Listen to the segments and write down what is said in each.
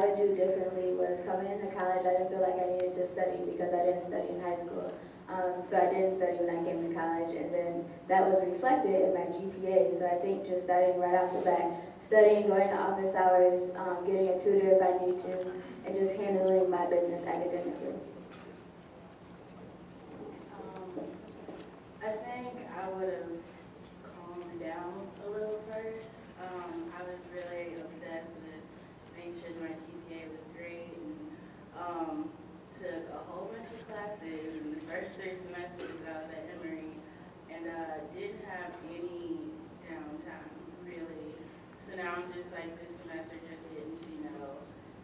I would do differently was coming into college, I didn't feel like I needed to study because I didn't study in high school. So I didn't study when I came to college, and then that was reflected in my GPA. So I think just studying right off the bat, studying, going to office hours, getting a tutor if I need to, and just handling my business academically. I think I would have calmed down a little first. I was really obsessed with making sure my GPA was great, and took a whole bunch of classes in the first 3 semesters that I was at Emory, and didn't have any downtime, really. So now I'm just like this semester just getting to,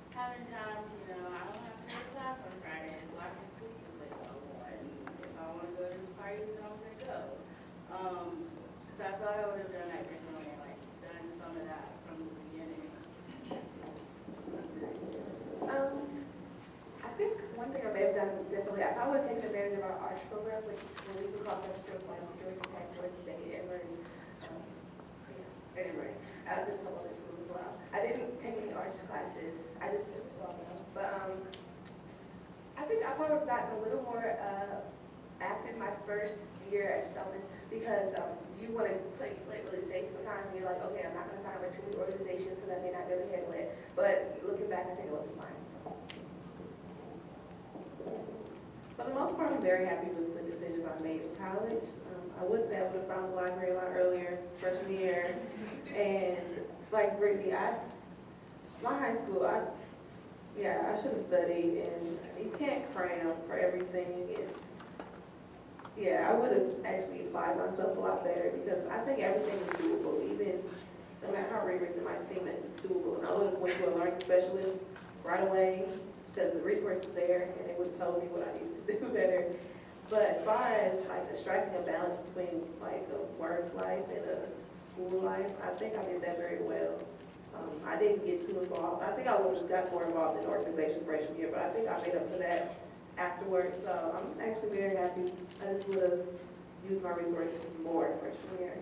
having time to, I don't have to go to class on Friday, so I can sleep as late as I want. And if I want to go to this party, then I'm going to go. So I thought I would have done that differently, like done some of that from the beginning. I think one thing I may have done differently, I probably would have taken advantage of our arts program, which when we could cross our strip like Georgia Tech, Georgia State, Emory, and Emory. There's a couple other schools as well. I didn't take any arts classes. I just did well though. But I think I probably would have gotten a little more active my first year at Spelman because you want to play really safe sometimes, and you're like, okay, I'm not going to sign up for too many organizations because I may not be able to handle it. But looking back, I think it was fine. So. For the most part, I'm very happy with the decisions I made in college. I would say I would have found the library a lot earlier, freshman year. And like Brittany, my high school, I should have studied, and you can't cram for everything. And yeah, I would have actually applied myself a lot better because I think everything is doable, even no matter how rigorous it might seem that it's doable. And I would have went to a learning specialist right away because the resources there, and they would have told me what I needed to do better. But as far as like striking a balance between like a work life and a school life, I think I did that very well. I didn't get too involved. I think I would have got more involved in organizations freshman year, but I think I made up for that afterwards. So I'm actually very happy. I just would have used my resources more freshman year.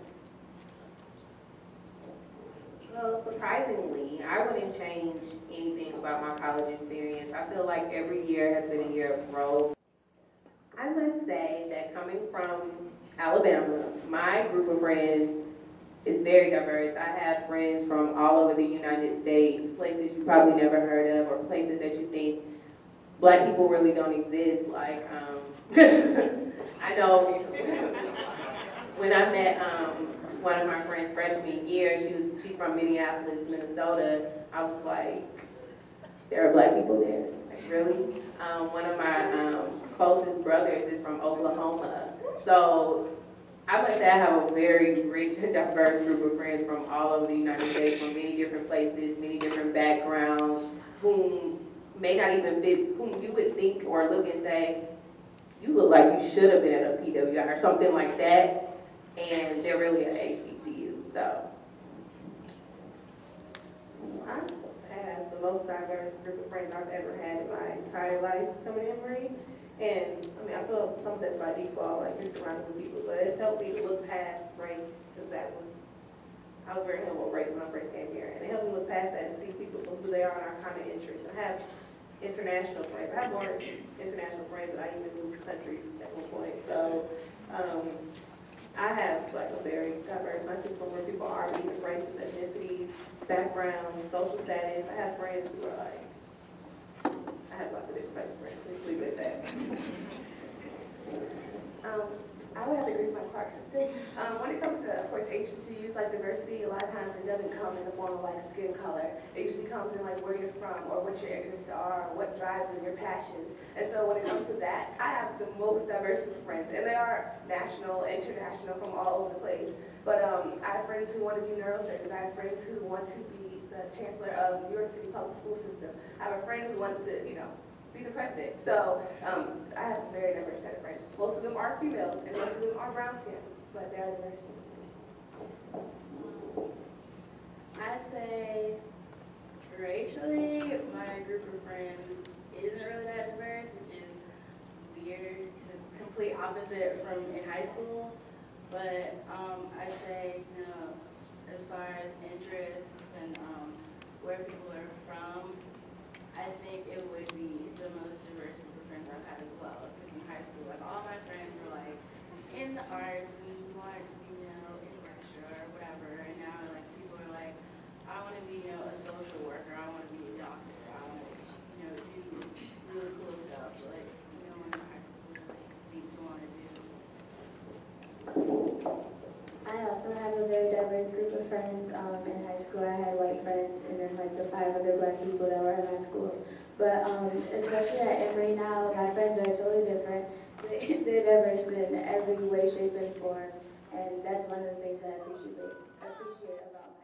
Well, surprisingly, I wouldn't change anything about my college experience. I feel like every year has been a year of growth. I must say that coming from Alabama, my group of friends is very diverse. I have friends from all over the United States, places you probably never heard of, or places that you think Black people really don't exist. Like, I know when I met one of my friends freshman year, she's from Minneapolis, Minnesota. I was like, there are Black people there? Like, really? One of my closest brothers is from Oklahoma. So I must say I have a very rich and diverse group of friends from all over the United States, from many different places, many different backgrounds, whom may not even fit, whom you would think or look and say, you look like you should have been at a PWI or something like that, and they're really at HBCU, so. I have the most diverse group of friends I've ever had in my entire life coming to Emory. And I mean, I feel some of that's by default, like you're surrounded with people, but it's helped me to look past race, because I was very humble with race when I first came here. And it helped me look past that and see people for who they are and our kind of interests. And I have international friends. I have more international friends than I even moved countries at one point. So I have like a very diverse, not just from where people are, but even races, ethnicities, backgrounds, social status. I have friends who are like, I have lots of different types of friends. Let's leave it at that. I would have to agree with my Clark sister. When it comes to, of course, HBCUs, like diversity, a lot of times it doesn't come in the form of like skin color. It usually comes in like where you're from or what your interests are, or what drives you, your passions. And so when it comes to that, I have the most diverse group of friends, and they are national, international, from all over the place. But I have friends who want to be neurosurgeons. I have friends who want to be the chancellor of New York City public school system. I have a friend who wants to, be the president. So I have a very diverse set of friends. Most of them are females, and most of them are brown skin, but they are diverse. I'd say racially, my group of friends isn't really that diverse, which is weird because it's complete opposite from in high school. But I'd say, as far as interests and where people are from, high school. Like all my friends were like in the arts and wanted to be, in orchestra or whatever. And now like people are like, I want to be, a social worker. I want to be a doctor. I want to, do really cool stuff. Like, when in high school, like, see what you want to do. I also have a very diverse group of friends. In high school, I had white friends, and then like the 5 other black people that were in my school. But especially at Emory now, my friends are totally different. They're diverse in every way, shape, and form, and that's one of the things I appreciate about